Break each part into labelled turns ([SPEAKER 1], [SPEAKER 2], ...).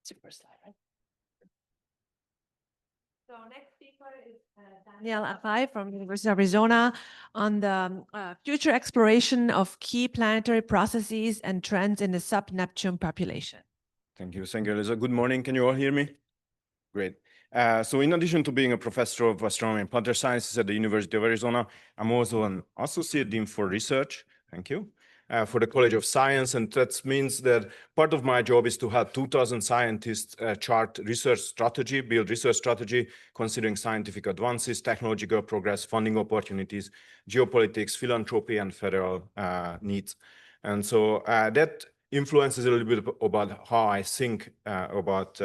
[SPEAKER 1] Super slide, right? So next speaker is Daniel Apai from University of Arizona on the future exploration of key planetary processes and trends in the sub-Neptune population.
[SPEAKER 2] Thank you, Elisa. Good morning. Can you all hear me? Great. So in addition to being a professor of astronomy and planetary sciences at the University of Arizona, I'm also an associate dean for research. Thank you. For the College of Science, and that means that part of my job is to help 2,000 scientists chart research strategy, build research strategy, considering scientific advances, technological progress, funding opportunities, geopolitics, philanthropy, and federal needs. And so that influences a little bit about how I think about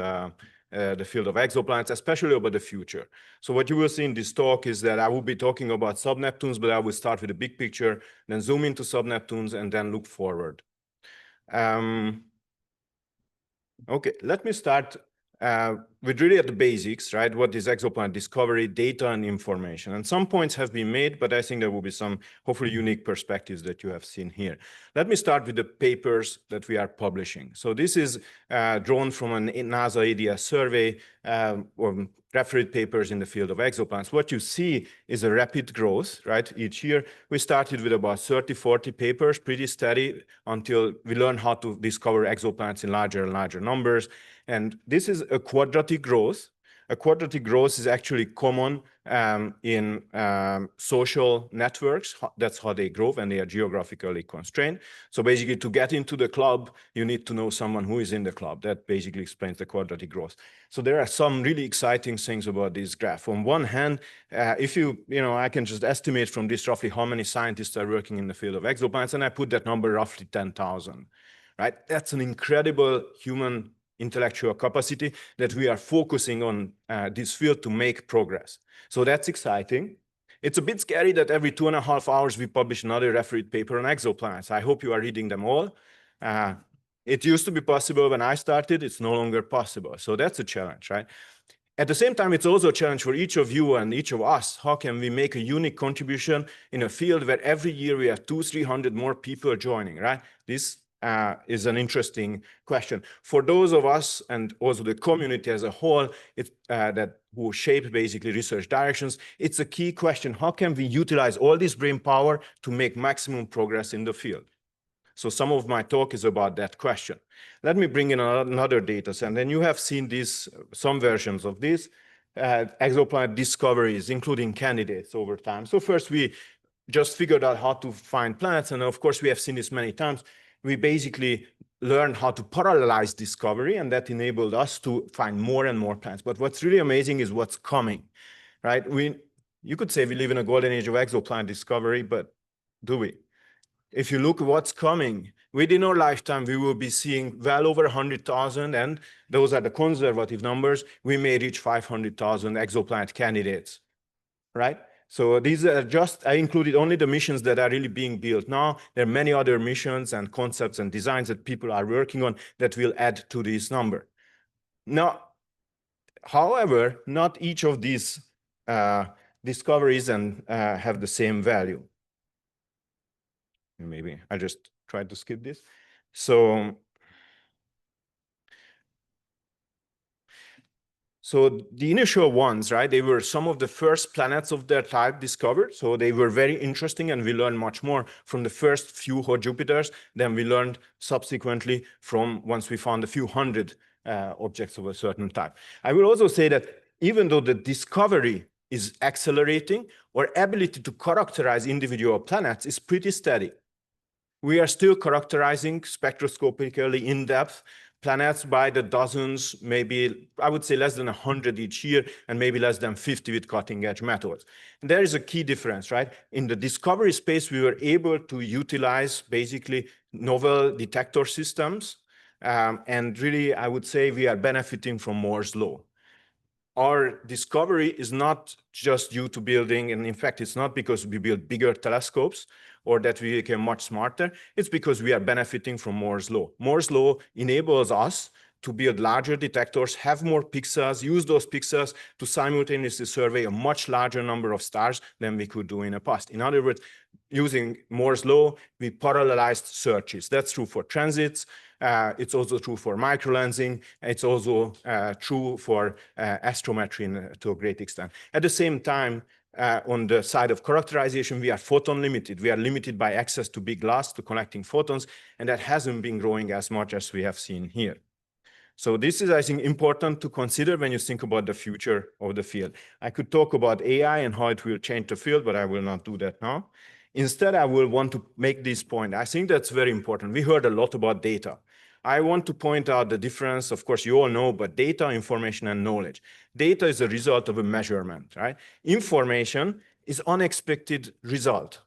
[SPEAKER 2] the field of exoplanets, especially about the future. So what you will see in this talk is that I will be talking about sub-Neptunes, but I will start with the big picture, then zoom into sub-Neptunes, and then look forward. Okay, let me start with really at the basics, right? What is exoplanet discovery, data, and information? And some points have been made, but I think there will be some hopefully unique perspectives that you have seen here. Let me start with the papers that we are publishing. So this is drawn from a NASA ADS survey or referred papers in the field of exoplanets. What you see is a rapid growth, right? Each year, we started with about 30, 40 papers, pretty steady until we learned how to discover exoplanets in larger and larger numbers. And this is a quadratic growth. A quadratic growth is actually common in social networks. That's how they grow when they are geographically constrained. So basically, to get into the club, you need to know someone who is in the club. That basically explains the quadratic growth. So there are some really exciting things about this graph. On one hand, if I can just estimate from this roughly how many scientists are working in the field of exoplanets, and I put that number roughly 10,000, right? That's an incredible human intellectual capacity that we are focusing on this field to make progress. So that's exciting. It's a bit scary that every 2.5 hours we publish another refereed paper on exoplanets. I hope you are reading them all. It used to be possible when I started. It's no longer possible. So that's a challenge, right? At the same time, it's also a challenge for each of you and each of us. How can we make a unique contribution in a field where every year we have 200-300 more people joining, right? This is an interesting question. For those of us and also the community as a whole that who shape basically research directions, it's a key question. How can we utilize all this brain power to make maximum progress in the field? So some of my talk is about that question. Let me bring in another data set. And then you have seen some versions of this exoplanet discoveries, including candidates over time. So first we just figured out how to find planets. And of course, we have seen this many times. We basically learned how to parallelize discovery, and that enabled us to find more and more planets. But what's really amazing is what's coming, right? You could say we live in a golden age of exoplanet discovery, but do we? If you look at what's coming, within our lifetime, we will be seeing well over 100,000, and those are the conservative numbers. We may reach 500,000 exoplanet candidates, right? So these are I included only the missions that are really being built now. There are many other missions and concepts and designs that people are working on that will add to this number. Now, however, not each of these discoveries have the same value. Maybe I just tried to skip this. So the initial ones, right, they were some of the first planets of their type discovered. So they were very interesting, and we learned much more from the first few hot Jupiters than we learned subsequently from once we found a few hundred objects of a certain type. I will also say that even though the discovery is accelerating, our ability to characterize individual planets is pretty steady. We are still characterizing spectroscopically in depth planets by the dozens, maybe I would say less than 100 each year, and maybe less than 50 with cutting edge methods. And there is a key difference, right? In the discovery space, we were able to utilize basically novel detector systems. And really, I would say we are benefiting from Moore's law. Our discovery is not just due to building, and in fact, it's not because we build bigger telescopes or that we became much smarter. It's because we are benefiting from Moore's law. Moore's law enables us to build larger detectors, have more pixels, use those pixels to simultaneously survey a much larger number of stars than we could do in the past. In other words, using Moore's law, we parallelized searches. That's true for transits. It's also true for microlensing. It's also true for astrometry to a great extent. At the same time, on the side of characterization, we are photon limited. We are limited by access to big glass to collecting photons, and that hasn't been growing as much as we have seen here. So this is, I think, important to consider when you think about the future of the field. I could talk about AI and how it will change the field, but I will not do that now. Instead, I will want to make this point. I think that's very important. We heard a lot about data. I want to point out the difference. Of course, you all know, but data, information, and knowledge. Data is a result of a measurement, right? Information is unexpected result.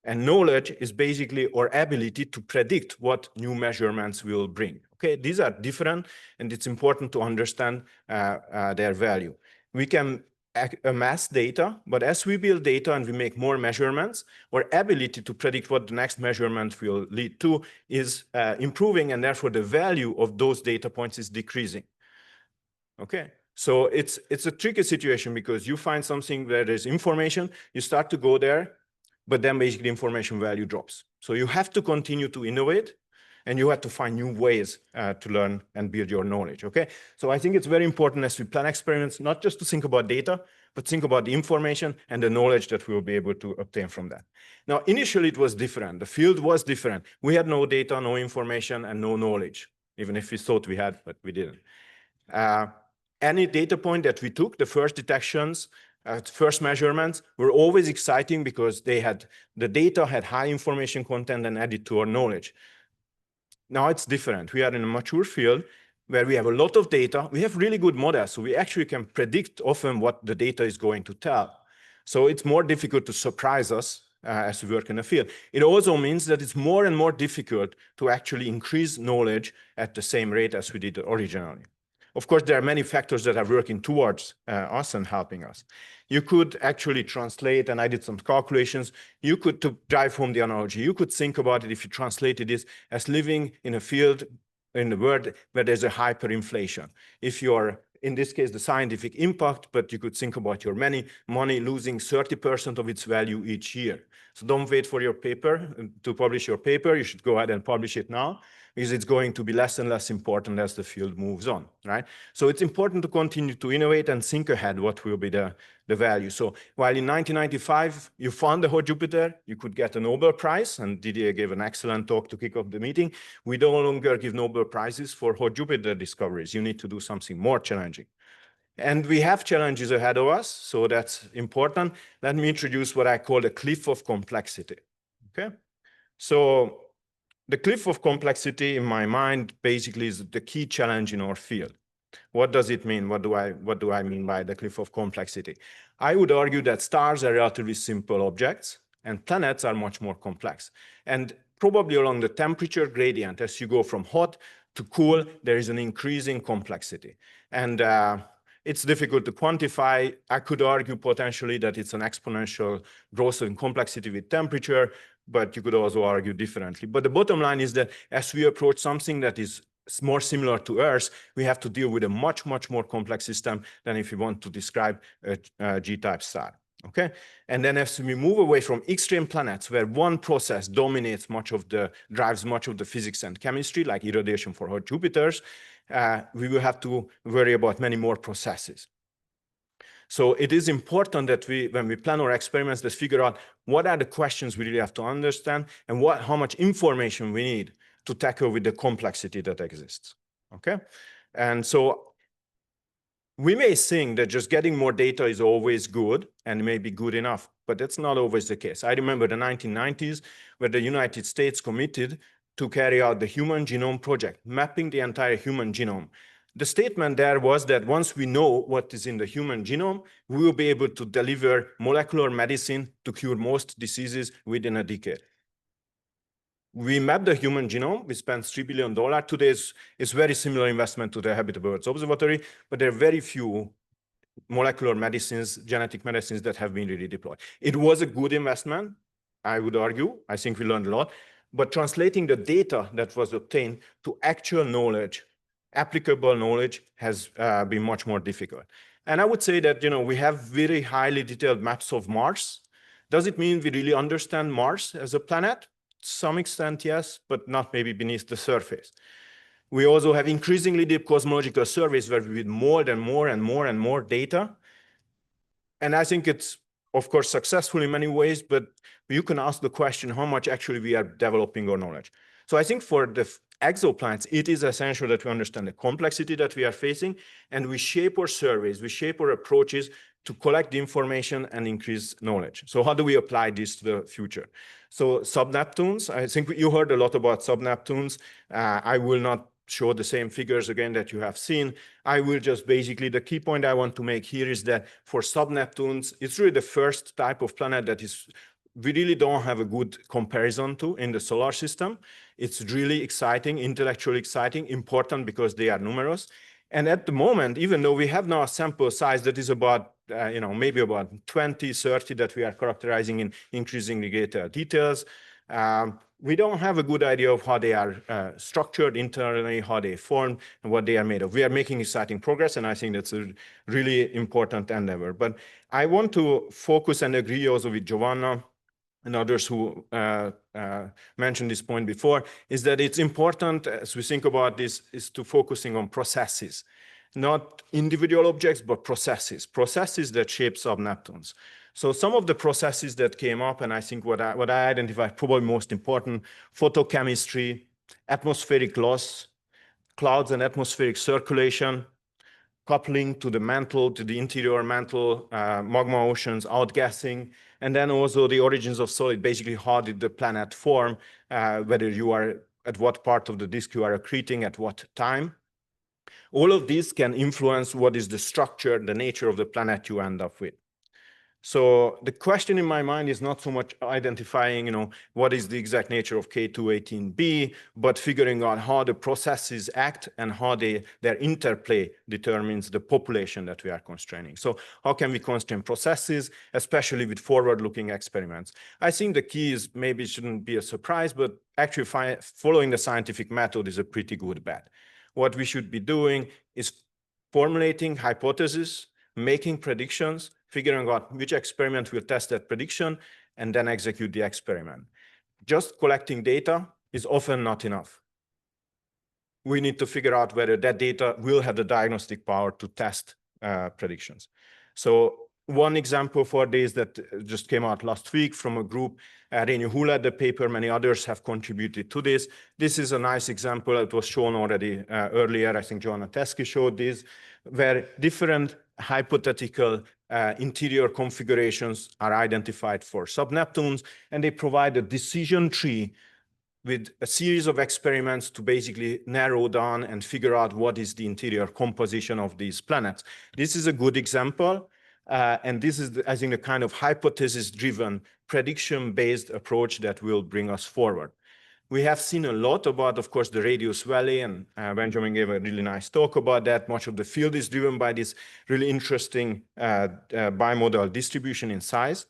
[SPEAKER 2] And knowledge is basically our ability to predict what new measurements will bring. Okay, these are different, and it's important to understand their value. We can amass data, but as we build data and we make more measurements, our ability to predict what the next measurement will lead to is improving, and therefore the value of those data points is decreasing. Okay, so it's a tricky situation because you find something where there's information, you start to go there, but then basically information value drops. So you have to continue to innovate, and you have to find new ways to learn and build your knowledge, okay? So I think it's very important as we plan experiments, not just to think about data, but think about the information and the knowledge that we will be able to obtain from that. Now, initially it was different. The field was different. We had no data, no information, and no knowledge, even if we thought we had, but we didn't. Any data point that we took, the first detections, first measurements were always exciting because the data had high information content and added to our knowledge. Now it's different. We are in a mature field where we have a lot of data. We have really good models, so we actually can predict often what the data is going to tell. So it's more difficult to surprise us as we work in the field. It also means that it's more and more difficult to actually increase knowledge at the same rate as we did originally. Of course, there are many factors that are working towards us and helping us. You could actually translate, and I did some calculations. You could, to drive home the analogy, you could think about it if you translated this as living in a field in the world where there's a hyperinflation. If you're, in this case, the scientific impact, but you could think about your money losing 30% of its value each year. So don't wait for your paper to publish your paper. You should go ahead and publish it now, because it's going to be less and less important as the field moves on, right? So it's important to continue to innovate and think ahead what will be the value. So while in 1995, you found the hot Jupiter, you could get a Nobel Prize, and Didier gave an excellent talk to kick off the meeting. We no longer give Nobel Prizes for hot Jupiter discoveries. You need to do something more challenging. And we have challenges ahead of us, so that's important. Let me introduce what I call the cliff of complexity, okay? So the cliff of complexity, in my mind, basically is the key challenge in our field. What does it mean? What do I mean by the cliff of complexity? I would argue that stars are relatively simple objects, and planets are much more complex. And probably along the temperature gradient, as you go from hot to cool, there is an increasing complexity. And it's difficult to quantify. I could argue potentially that it's an exponential growth in complexity with temperature, but you could also argue differently. But the bottom line is that as we approach something that is more similar to Earth, we have to deal with a much, much more complex system than if we want to describe a G-type star, okay? And then as we move away from extreme planets where one process dominates drives much of the physics and chemistry, like irradiation for hot Jupiters, we will have to worry about many more processes. So it is important that when we plan our experiments, let's figure out what are the questions we really have to understand and how much information we need to tackle with the complexity that exists, okay? And so we may think that just getting more data is always good and may be good enough, but that's not always the case. I remember the 1990s where the United States committed to carry out the Human Genome Project, mapping the entire human genome. The statement there was that once we know what is in the human genome, we will be able to deliver molecular medicine to cure most diseases within a decade. We mapped the human genome. We spent $3 billion. Today is very similar investment to the Habitable Earth Observatory, but there are very few molecular medicines, genetic medicines that have been really deployed. It was a good investment, I would argue. I think we learned a lot. But translating the data that was obtained to actual knowledge, applicable knowledge, has been much more difficult. And I would say that we have very highly detailed maps of Mars, Does it mean we really understand Mars as a planet? To some extent, yes, but not maybe beneath the surface. We also have increasingly deep cosmological surveys where we need more and more data. And I think it's, of course, successful in many ways, but you can ask the question how much actually we are developing our knowledge. So I think for the exoplanets, it is essential that we understand the complexity that we are facing, and we shape our surveys, we shape our approaches to collect the information and increase knowledge. So how do we apply this to the future? So sub-Neptunes, I think you heard a lot about sub-Neptunes. I will not show the same figures again that you have seen. I will just basically, the key point I want to make here is that for sub-Neptunes, it's really the first type of planet that is, we really don't have a good comparison to in the solar system. It's really exciting, intellectually exciting, important because they are numerous. And at the moment, even though we have now a sample size that is about, maybe about 20, 30 that we are characterizing in increasingly greater details, we don't have a good idea of how they are structured internally, how they form, and what they are made of. We are making exciting progress, and I think that's a really important endeavor. But I want to focus and agree also with Giovanna and others who mentioned this point before, is that it's important as we think about this is to focusing on processes, not individual objects, but processes that shape sub-Neptunes. So some of the processes that came up, and I think what I identified probably most important, photochemistry, atmospheric loss, clouds and atmospheric circulation, coupling to the mantle, to the interior mantle, magma oceans, outgassing, and then also the origins of solid, basically how did the planet form, whether you are at what part of the disk you are accreting at what time. All of these can influence what is the structure, the nature of the planet you end up with. So the question in my mind is not so much identifying, what is the exact nature of K218b, but figuring out how the processes act and how their interplay determines the population that we are constraining. So how can we constrain processes, especially with forward-looking experiments? I think the key is, maybe it shouldn't be a surprise, but actually following the scientific method is a pretty good bet. What we should be doing is formulating hypotheses, making predictions, figuring out which experiment will test that prediction, and then execute the experiment. Just collecting data is often not enough. We need to figure out whether that data will have the diagnostic power to test predictions. So one example for this that just came out last week from a group, Reinu who led the paper, many others have contributed to this. This is a nice example that was shown already earlier. I think Joanna Teskey showed this, where different hypothetical interior configurations are identified for sub-Neptunes, and they provide a decision tree with a series of experiments to basically narrow down and figure out what is the interior composition of these planets. This is a good example, and this is, I think, the kind of hypothesis-driven, prediction-based approach that will bring us forward. We have seen a lot about, of course, the Radius Valley, and Benjamin gave a really nice talk about that. Much of the field is driven by this really interesting bimodal distribution in size.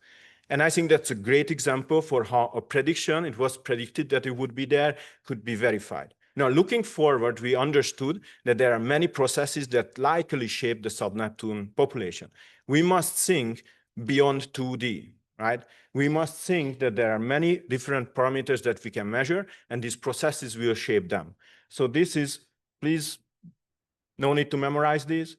[SPEAKER 2] And I think that's a great example for how a prediction, it was predicted that it would be there, could be verified. Now, looking forward, we understood that there are many processes that likely shape the sub-Neptune population. We must think beyond 2D. Right? We must think that there are many different parameters that we can measure, and these processes will shape them. So this is, please, no need to memorize these.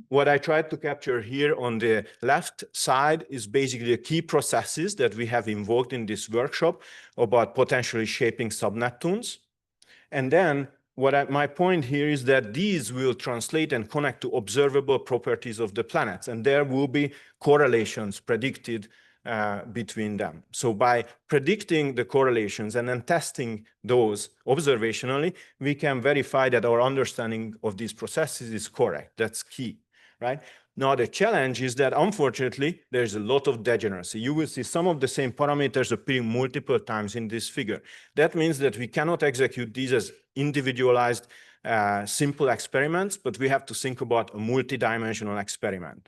[SPEAKER 2] What I tried to capture here on the left side is basically the key processes that we have invoked in this workshop about potentially shaping sub-Neptunes. And then my point here is that these will translate and connect to observable properties of the planets, and there will be correlations predicted between them. So by predicting the correlations and then testing those observationally, we can verify that our understanding of these processes is correct. That's key, right? Now, the challenge is that, unfortunately, there's a lot of degeneracy. You will see some of the same parameters appearing multiple times in this figure. That means that we cannot execute these as individualized, simple experiments, but we have to think about a multidimensional experiment.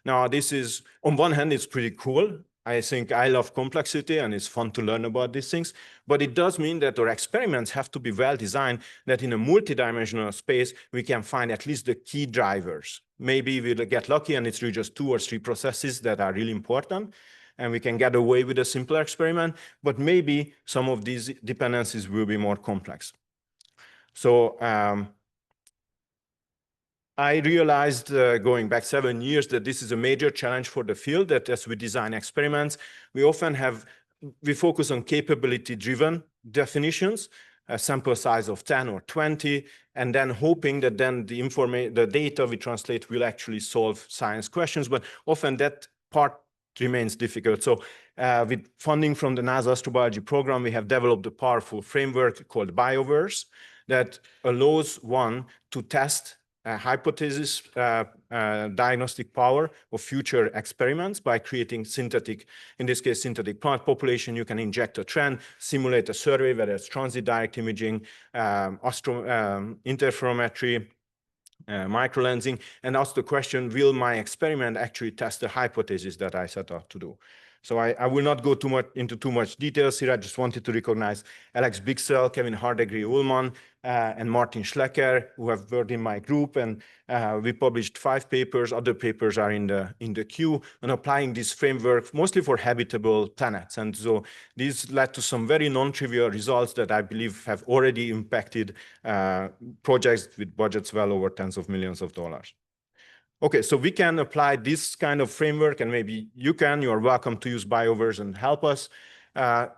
[SPEAKER 2] Now, this is, on one hand, it's pretty cool. I think I love complexity, and it's fun to learn about these things. But it does mean that our experiments have to be well designed, that in a multidimensional space, we can find at least the key drivers. Maybe we'll get lucky, and it's really just 2 or 3 processes that are really important. and we can get away with a simpler experiment, but maybe some of these dependencies will be more complex. So I realized going back 7 years that this is a major challenge for the field, that as we design experiments, we focus on capability-driven definitions, a sample size of 10 or 20, and then hoping that then the data we translate will actually solve science questions, but often that part remains difficult. So with funding from the NASA astrobiology program, we have developed a powerful framework called BioVerse that allows one to test hypothesis diagnostic power of future experiments by creating synthetic, in this case, synthetic plant population. You can inject a trend, simulate a survey, whether it's transit direct imaging, interferometry, microlensing, and ask the question, will my experiment actually test the hypothesis that I set out to do? So I will not go into too much details here. I just wanted to recognize Alex Bixel, Kevin Hardegre-Ullman, and Martin Schlecker, who have worked in my group, and we published 5 papers. Other papers are in the queue, and applying this framework mostly for habitable planets. And so these led to some very non-trivial results that I believe have already impacted projects with budgets well over tens of millions of dollars. Okay, so we can apply this kind of framework, and maybe you are welcome to use BioVerse and help us.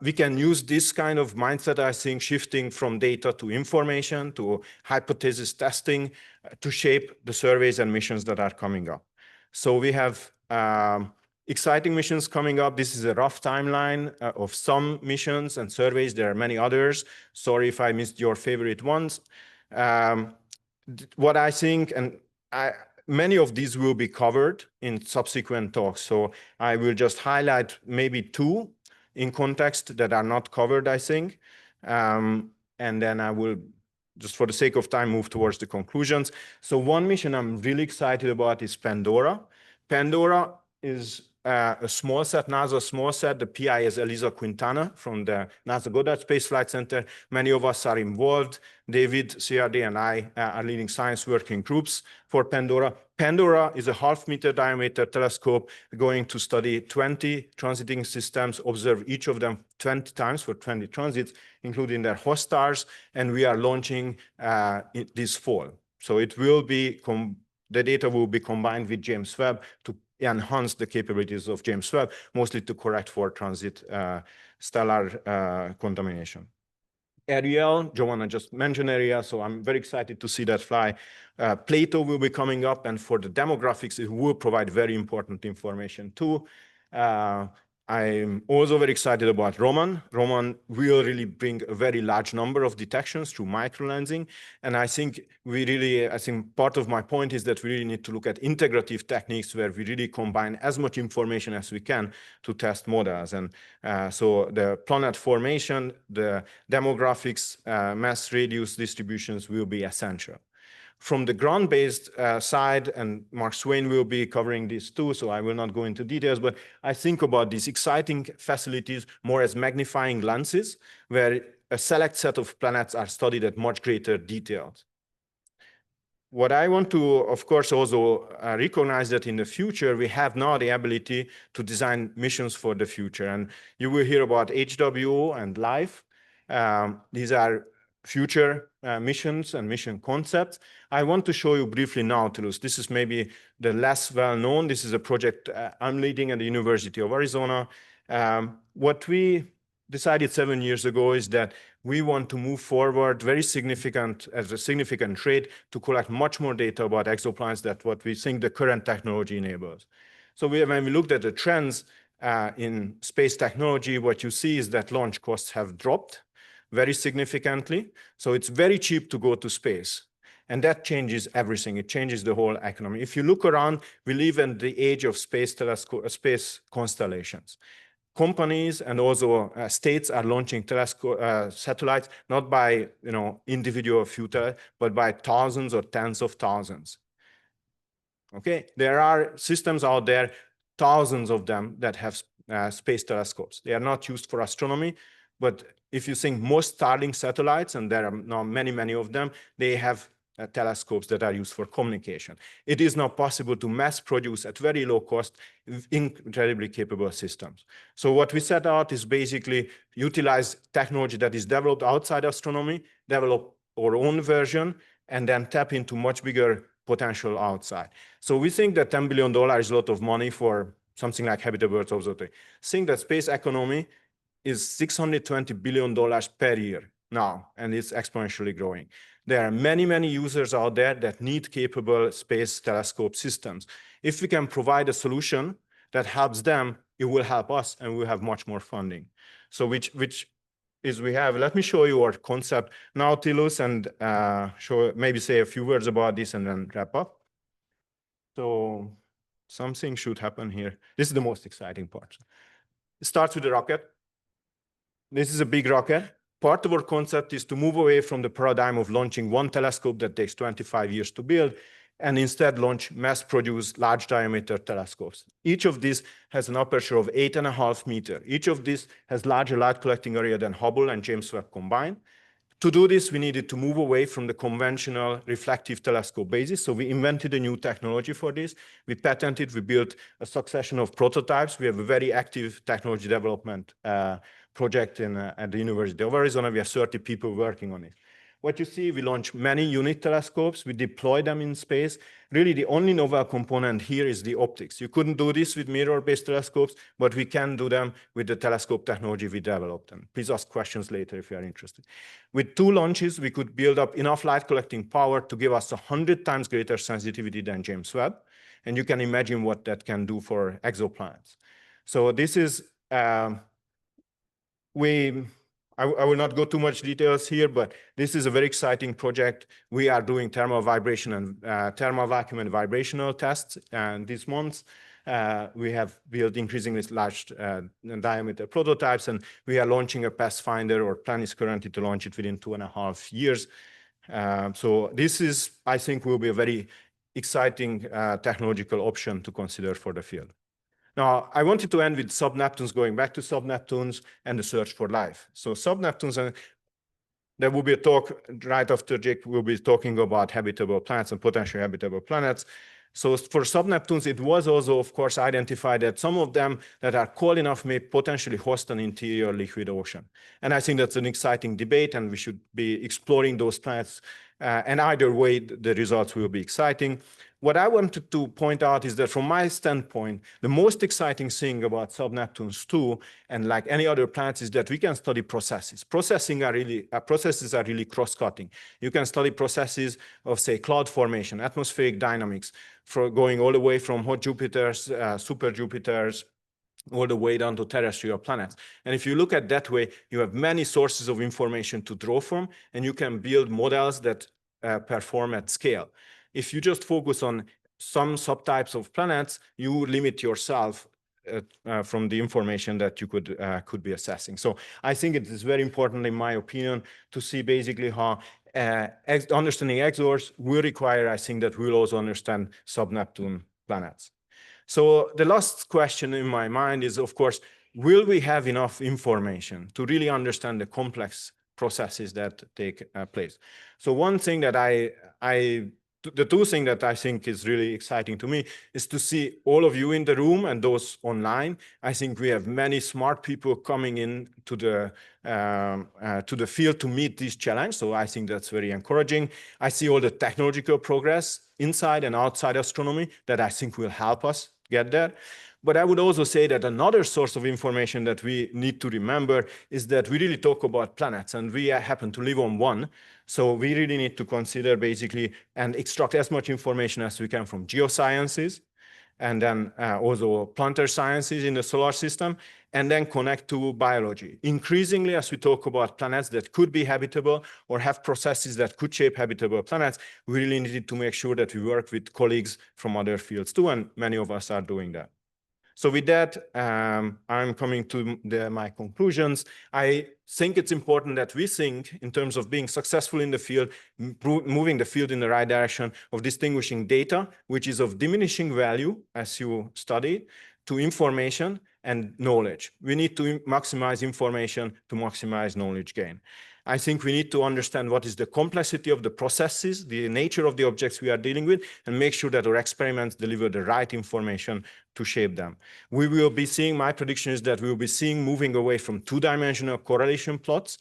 [SPEAKER 2] We can use this kind of mindset, I think, shifting from data to information, to hypothesis testing, to shape the surveys and missions that are coming up. So we have exciting missions coming up. This is a rough timeline of some missions and surveys. There are many others. Sorry if I missed your favorite ones. What I think, and many of these will be covered in subsequent talks. So I will just highlight maybe 2 in context that are not covered, I think. And then I will, just for the sake of time, move towards the conclusions. So one mission I'm really excited about is Pandora. Pandora is a small set, NASA small set. The PI is Elisa Quintana from the NASA Goddard Space Flight Center. Many of us are involved. David, CRD, and I are leading science working groups for Pandora. Pandora is a half-meter diameter telescope going to study 20 transiting systems, observe each of them 20 times for 20 transits, including their host stars, and we are launching this fall. So it will be, the data will be combined with James Webb to enhance the capabilities of James Webb, mostly to correct for transit stellar contamination. Ariel, Joanna just mentioned Ariel, so I'm very excited to see that fly. Plato will be coming up, and for the demographics, it will provide very important information too. I'm also very excited about Roman. Roman will really bring a very large number of detections through microlensing. And I think part of my point is that we really need to look at integrative techniques where we really combine as much information as we can to test models. And so the planet formation, the demographics, mass radius distributions will be essential. From the ground-based side, and Mark Swain will be covering this too, so I will not go into details, but I think about these exciting facilities more as magnifying lenses, where a select set of planets are studied at much greater detail. What I want to, of course, also recognize that in the future, we have now the ability to design missions for the future. And you will hear about HWO and LIFE. These are future missions and mission concepts. I want to show you briefly Nautilus. This is maybe the less well-known. This is a project I'm leading at the University of Arizona. What we decided 7 years ago is that we want to move forward as a significant trade to collect much more data about exoplanets than what we think the current technology enables. So when we looked at the trends in space technology, what you see is that launch costs have dropped very significantly. So it's very cheap to go to space. And that changes everything. It changes the whole economy. If you look around, we live in the age of space constellations. Companies and also states are launching satellites, not by individual few, but by thousands or tens of thousands. Okay, there are systems out there, thousands of them, that have space telescopes. They are not used for astronomy, but if you think most Starlink satellites, and there are now many, many of them, they have telescopes that are used for communication. It is now possible to mass produce at very low cost incredibly capable systems. So what we set out is basically utilize technology that is developed outside astronomy, develop our own version, and then tap into much bigger potential outside. So we think that $10 billion is a lot of money for something like habitable Earth observatory. Think that space economy is $620 billion per year now, and it's exponentially growing. There are many, many users out there that need capable space telescope systems. If we can provide a solution that helps them, it will help us, and we'll have much more funding. So which is we have, let me show you our concept, Nautilus, and maybe say a few words about this and then wrap up. So something should happen here. This is the most exciting part. It starts with the rocket. This is a big rocket. Part of our concept is to move away from the paradigm of launching one telescope that takes 25 years to build, and instead launch mass-produced large diameter telescopes. Each of these has an aperture of 8.5 meters. Each of these has larger light collecting area than Hubble and James Webb combined. To do this, we needed to move away from the conventional reflective telescope basis. So we invented a new technology for this. We patented, we built a succession of prototypes. We have a very active technology development project at the University of Arizona. We have 30 people working on it. What you see, we launched many unit telescopes. We deploy them in space. Really, the only novel component here is the optics. You couldn't do this with mirror-based telescopes, but we can do them with the telescope technology we developed. And please ask questions later if you are interested. With 2 launches, we could build up enough light collecting power to give us 100 times greater sensitivity than James Webb. And you can imagine what that can do for exoplanets. So this is, I will not go too much details here, but this is a very exciting project. We are doing thermal vibration and thermal vacuum and vibrational tests. And this month, we have built increasingly large diameter prototypes, and we are launching a Pathfinder, or plan is currently to launch it within 2.5 years. So this is, I think, will be a very exciting technological option to consider for the field. Now, I wanted to end with Sub-Neptunes, going back to Sub-Neptunes and the search for life. So Sub-Neptunes, and there will be a talk right after Jake will be talking about habitable planets and potentially habitable planets. So for Sub-Neptunes, it was also, of course, identified that some of them that are cold enough may potentially host an interior liquid ocean. And I think that's an exciting debate, and we should be exploring those planets. And either way, the results will be exciting. What I wanted to point out is that from my standpoint, the most exciting thing about Sub-Neptunes 2, and like any other planets, is that we can study processes. Processes are really cross-cutting. You can study processes of, say, cloud formation, atmospheric dynamics, for going all the way from hot Jupiters, super Jupiters, all the way down to terrestrial planets. And if you look at that way, you have many sources of information to draw from, and you can build models that perform at scale. If you just focus on some subtypes of planets, you limit yourself from the information that you could be assessing. So I think it is very important, in my opinion, to see basically how understanding exors will require, I think, that we'll also understand Sub-Neptune planets. So the last question in my mind is, of course, will we have enough information to really understand the complex processes that take place? So one thing that the 2 things that I think is really exciting to me is to see all of you in the room and those online. I think we have many smart people coming in to the field to meet this challenge. So I think that's very encouraging. I see all the technological progress inside and outside astronomy that I think will help us get there. But I would also say that another source of information that we need to remember is that we really talk about planets, and we happen to live on one. So we really need to consider basically and extract as much information as we can from geosciences, and then also planetary sciences in the solar system, and then connect to biology. Increasingly, as we talk about planets that could be habitable or have processes that could shape habitable planets, we really needed to make sure that we work with colleagues from other fields too, and many of us are doing that. So with that, I'm coming to my conclusions. I think it's important that we think in terms of being successful in the field, moving the field in the right direction, of distinguishing data, which is of diminishing value as you study, to information and knowledge. We need to maximize information to maximize knowledge gain. I think we need to understand what is the complexity of the processes, the nature of the objects we are dealing with, and make sure that our experiments deliver the right information to shape them. We will be seeing, my prediction is that we will be seeing moving away from two-dimensional correlation plots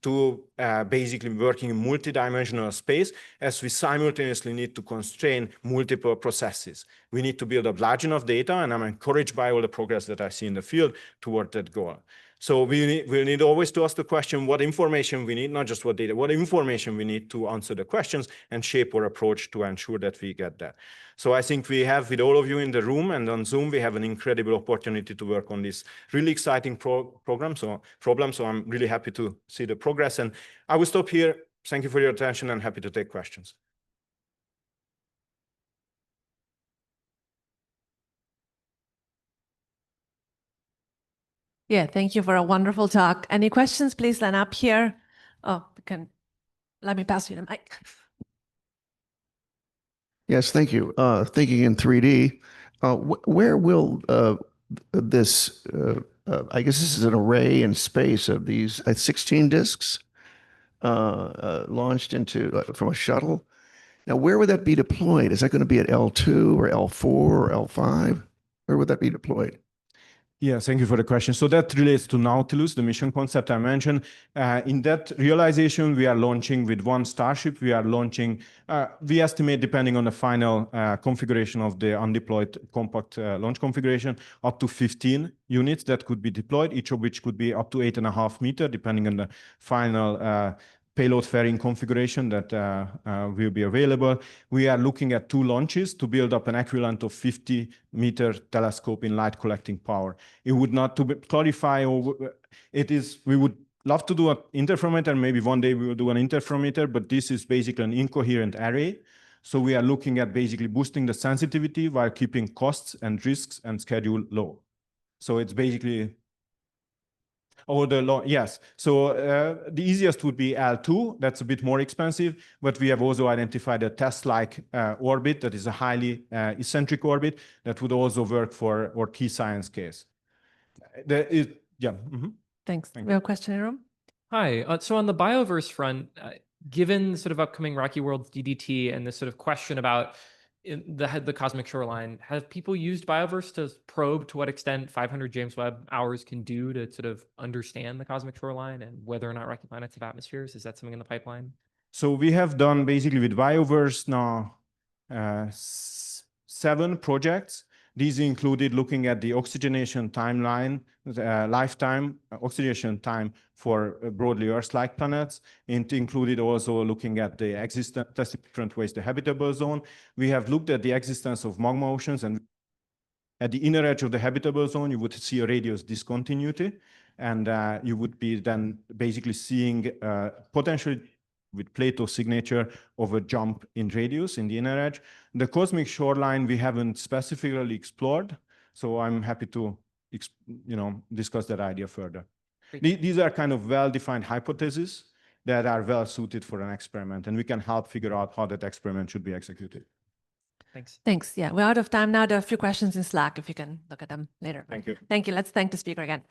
[SPEAKER 2] to basically working in multi-dimensional space, as we simultaneously need to constrain multiple processes. We need to build up large enough data, and I'm encouraged by all the progress that I see in the field toward that goal. So we'll need always to ask the question, what information we need, not just what data, what information we need to answer the questions and shape our approach to ensure that we get that. So I think we have, with all of you in the room and on Zoom, we have an incredible opportunity to work on this really exciting problem. So I'm really happy to see the progress. And I will stop here. Thank you for your attention, and happy to take questions.
[SPEAKER 1] Yeah, thank you for a wonderful talk. Any questions, please line up here. Oh, let me pass you the mic.
[SPEAKER 3] Yes, thank you. Thinking in 3D, where will this, I guess this is an array in space of these 16 disks launched into from a shuttle. Now, where would that be deployed? Is that going to be at L2 or L4 or L5? Where would that be deployed?
[SPEAKER 2] Yeah, thank you for the question. So that relates to Nautilus, the mission concept I mentioned. In that realization, we are launching with one Starship. We are launching, we estimate, depending on the final configuration of the undeployed compact launch configuration, up to 15 units that could be deployed, each of which could be up to 8.5 meters, depending on the final payload fairing configuration that will be available. We are looking at 2 launches to build up an equivalent of 50-meter telescope in light collecting power. It would not, to clarify, we would love to do an interferometer. Maybe one day we will do an interferometer, but this is basically an incoherent array. So we are looking at basically boosting the sensitivity while keeping costs and risks and schedule low. So it's basically yes. So the easiest would be L2. That's a bit more expensive, but we have also identified a test-like orbit that is a highly eccentric orbit that would also work for our key science case. Yeah.
[SPEAKER 1] Thanks. We have a question in the room.
[SPEAKER 4] Hi. So on the bioverse front, given sort of upcoming Rocky World's DDT and this sort of question about the cosmic shoreline, have people used bioverse to probe to what extent 500 James Webb hours can do to sort of understand the cosmic shoreline and whether or not rocky planets have atmospheres? Is that something in the pipeline?
[SPEAKER 2] So we have done basically with bioverse now 7 projects. These included looking at the oxygenation timeline, lifetime oxygenation time for broadly Earth-like planets. It included also looking at the existence, testing different ways, the habitable zone. We have looked at the existence of magma oceans, and at the inner edge of the habitable zone, you would see a radius discontinuity, and you would be then basically seeing potentially with Plato signature of a jump in radius in the inner edge. The cosmic shoreline we haven't specifically explored, so I'm happy to discuss that idea further. These are kind of well-defined hypotheses that are well suited for an experiment, and we can help figure out how that experiment should be executed.
[SPEAKER 4] Thanks.
[SPEAKER 1] Thanks. Yeah, we're out of time now. There are a few questions in Slack if you can look at them later.
[SPEAKER 2] Thank you.
[SPEAKER 1] Thank you. Let's thank the speaker again.